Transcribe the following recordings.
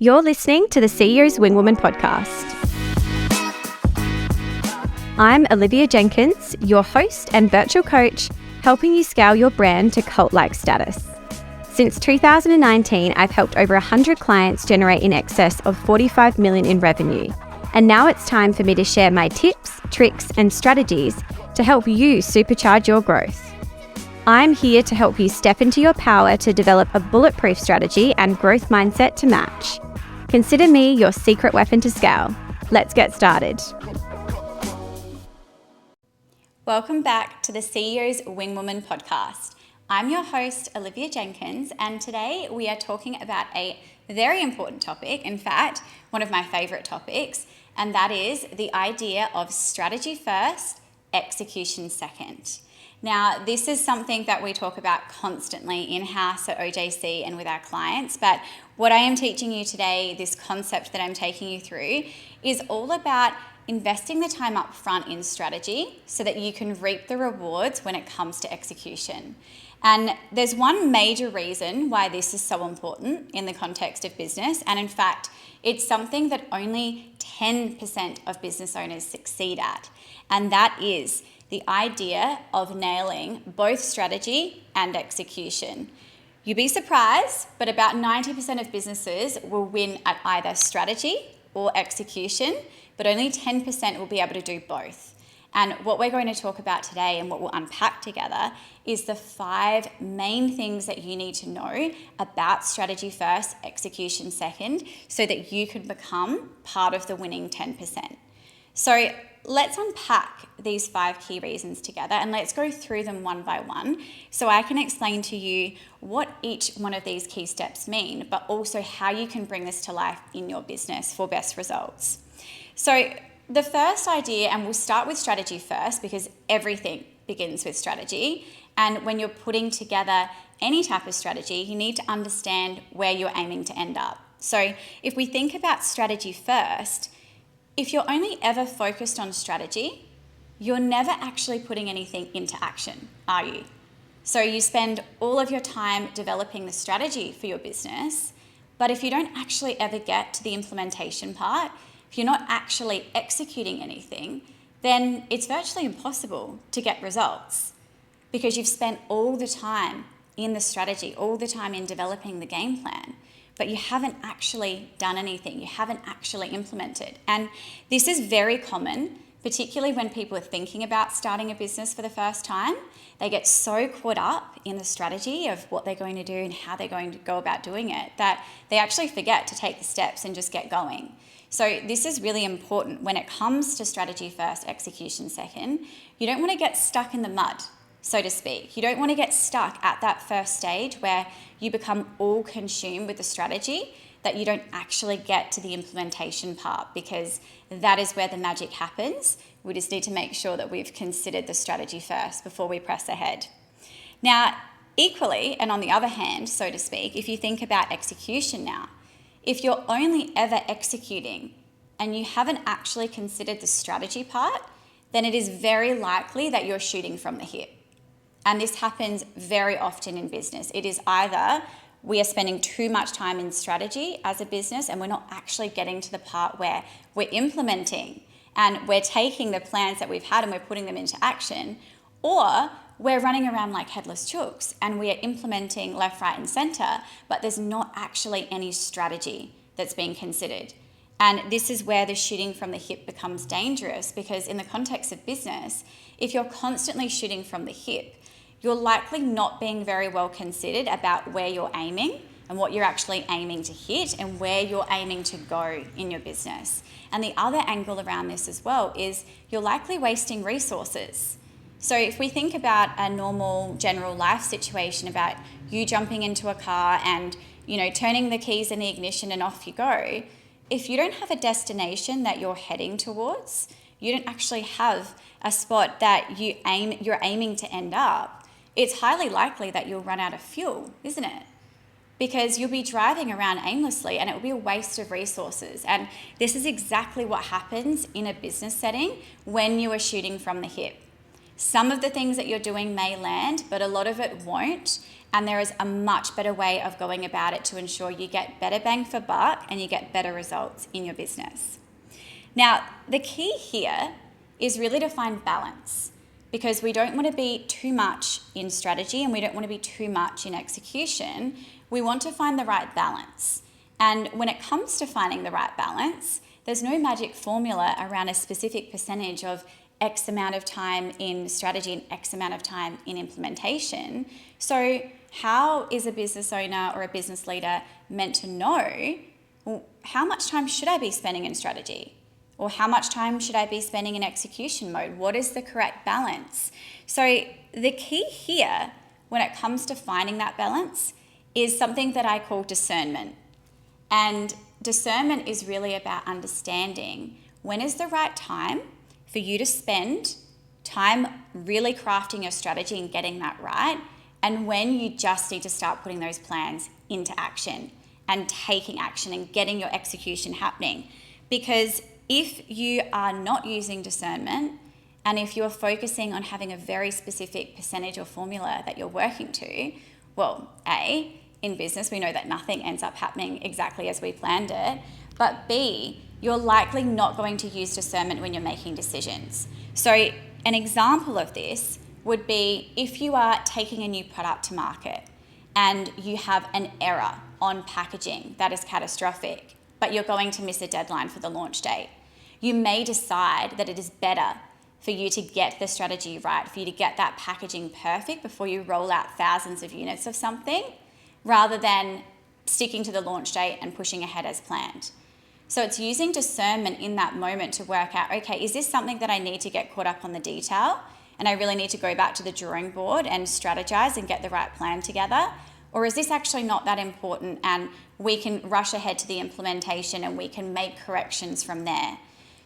You're listening to the CEO's Wingwoman podcast. I'm Olivia Jenkins, your host and virtual coach, helping you scale your brand to cult-like status. Since 2019, I've helped over 100 clients generate in excess of $45 million in revenue. And now it's time for me to share my tips, tricks, and strategies to help you supercharge your growth. I'm here to help you step into your power to develop a bulletproof strategy and growth mindset to match. Consider me your secret weapon to scale. Let's get started. Welcome back to the CEO's Wingwoman podcast. I'm your host, Olivia Jenkins, and today we are talking about a very important topic, in fact, one of my favorite topics, and that is the idea of strategy first, execution second. Now, this is something that we talk about constantly in-house at OJC and with our clients, but what I am teaching you today, this concept that I'm taking you through, is all about investing the time up front in strategy so that you can reap the rewards when it comes to execution. And there's one major reason why this is so important in the context of business, and in fact, it's something that only 10% of business owners succeed at, and that is the idea of nailing both strategy and execution. You'd be surprised, but about 90% of businesses will win at either strategy or execution, but only 10% will be able to do both. And what we're going to talk about today and what we'll unpack together is the 5 main things that you need to know about strategy first, execution second, so that you can become part of the winning 10%. So let's unpack these 5 key reasons together and let's go through them one by one so I can explain to you what each one of these key steps mean, but also how you can bring this to life in your business for best results. So the first idea, and we'll start with strategy first because everything begins with strategy. And when you're putting together any type of strategy, you need to understand where you're aiming to end up. So if we think about strategy first, if you're only ever focused on strategy, you're never actually putting anything into action, are you? So you spend all of your time developing the strategy for your business, but if you don't actually ever get to the implementation part, if you're not actually executing anything, then it's virtually impossible to get results because you've spent all the time in the strategy, all the time in developing the game plan, but you haven't actually done anything. You haven't actually implemented. And this is very common, particularly when people are thinking about starting a business for the first time. They get so caught up in the strategy of what they're going to do and how they're going to go about doing it that they actually forget to take the steps and just get going. So this is really important when it comes to strategy first, execution second. You don't want to get stuck in the mud, so to speak. You don't want to get stuck at that first stage where you become all consumed with the strategy that you don't actually get to the implementation part, because that is where the magic happens. We just need to make sure that we've considered the strategy first before we press ahead. Now, equally, and on the other hand, so to speak, if you think about execution now, if you're only ever executing and you haven't actually considered the strategy part, then it is very likely that you're shooting from the hip. And this happens very often in business. It is either we are spending too much time in strategy as a business and we're not actually getting to the part where we're implementing and we're taking the plans that we've had and we're putting them into action, or we're running around like headless chooks and we are implementing left, right, and center, but there's not actually any strategy that's being considered. And this is where the shooting from the hip becomes dangerous, because in the context of business, if you're constantly shooting from the hip, you're likely not being very well considered about where you're aiming and what you're actually aiming to hit and where you're aiming to go in your business. And the other angle around this as well is you're likely wasting resources. So if we think about a normal general life situation about you jumping into a car and, turning the keys in the ignition and off you go, if you don't have a destination that you're heading towards, you don't actually have a spot that you're aiming to end up, it's highly likely that you'll run out of fuel, isn't it? Because you'll be driving around aimlessly and it will be a waste of resources. And this is exactly what happens in a business setting when you are shooting from the hip. Some of the things that you're doing may land, but a lot of it won't. And there is a much better way of going about it to ensure you get better bang for buck and you get better results in your business. Now, the key here is really to find balance, because we don't want to be too much in strategy and we don't want to be too much in execution. We want to find the right balance. And when it comes to finding the right balance, there's no magic formula around a specific percentage of X amount of time in strategy and X amount of time in implementation. So how is a business owner or a business leader meant to know, well, how much time should I be spending in strategy? Or how much time should I be spending in execution mode? What is the correct balance? So the key here when it comes to finding that balance is something that I call discernment. And discernment is really about understanding when is the right time for you to spend time really crafting your strategy and getting that right, and when you just need to start putting those plans into action and taking action and getting your execution happening. Because if you are not using discernment, and if you're focusing on having a very specific percentage or formula that you're working to, well, A, in business, we know that nothing ends up happening exactly as we planned it, but B, you're likely not going to use discernment when you're making decisions. So an example of this would be if you are taking a new product to market and you have an error on packaging that is catastrophic, but you're going to miss a deadline for the launch date. You may decide that it is better for you to get the strategy right, for you to get that packaging perfect before you roll out thousands of units of something, rather than sticking to the launch date and pushing ahead as planned. So it's using discernment in that moment to work out, okay, is this something that I need to get caught up on the detail and I really need to go back to the drawing board and strategize and get the right plan together? Or is this actually not that important and we can rush ahead to the implementation and we can make corrections from there?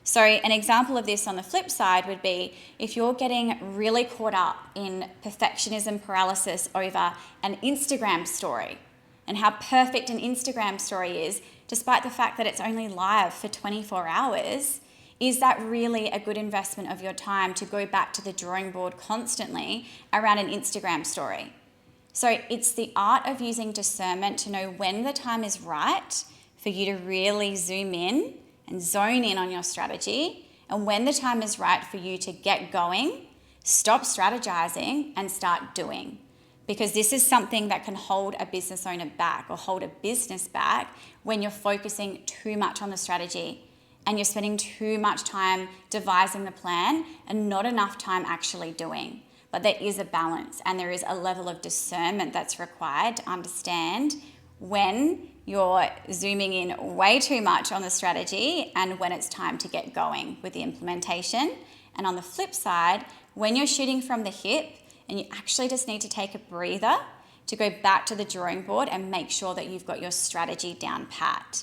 So an example of this on the flip side would be if you're getting really caught up in perfectionism paralysis over an Instagram story and how perfect an Instagram story is, despite the fact that it's only live for 24 hours, is that really a good investment of your time to go back to the drawing board constantly around an Instagram story? So it's the art of using discernment to know when the time is right for you to really zoom in and zone in on your strategy, and when the time is right for you to get going, stop strategizing and start doing. Because this is something that can hold a business owner back or hold a business back when you're focusing too much on the strategy and you're spending too much time devising the plan and not enough time actually doing. But there is a balance and there is a level of discernment that's required to understand when you're zooming in way too much on the strategy and when it's time to get going with the implementation. And on the flip side, when you're shooting from the hip and you actually just need to take a breather to go back to the drawing board and make sure that you've got your strategy down pat.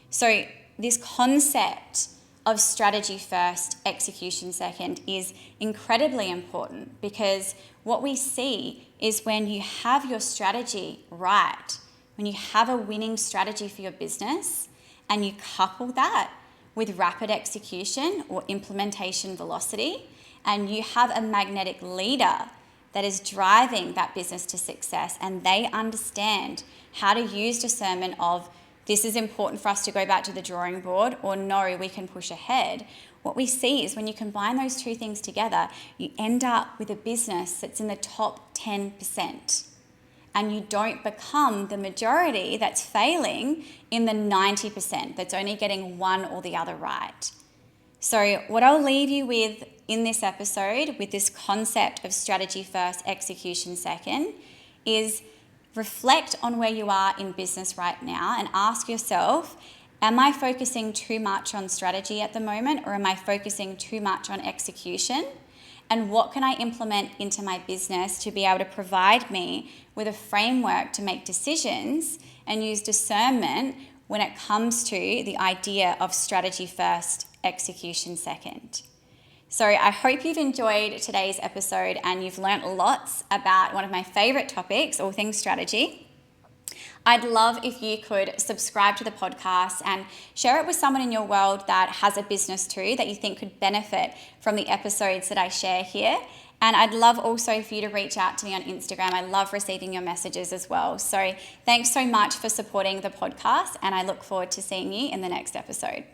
So this concept of strategy first, execution second is incredibly important, because what we see is when you have your strategy right, when you have a winning strategy for your business and you couple that with rapid execution or implementation velocity, and you have a magnetic leader that is driving that business to success and they understand how to use discernment of this is important for us to go back to the drawing board, or no, we can push ahead. What we see is when you combine those two things together, you end up with a business that's in the top 10%. And you don't become the majority that's failing in the 90% that's only getting one or the other right. So what I'll leave you with in this episode, with this concept of strategy first, execution second, is reflect on where you are in business right now and ask yourself, am I focusing too much on strategy at the moment, or am I focusing too much on execution? And what can I implement into my business to be able to provide me with a framework to make decisions and use discernment when it comes to the idea of strategy first, execution second? So I hope you've enjoyed today's episode and you've learnt lots about one of my favorite topics, all things strategy. I'd love if you could subscribe to the podcast and share it with someone in your world that has a business too that you think could benefit from the episodes that I share here. And I'd love also for you to reach out to me on Instagram. I love receiving your messages as well. So thanks so much for supporting the podcast, and I look forward to seeing you in the next episode.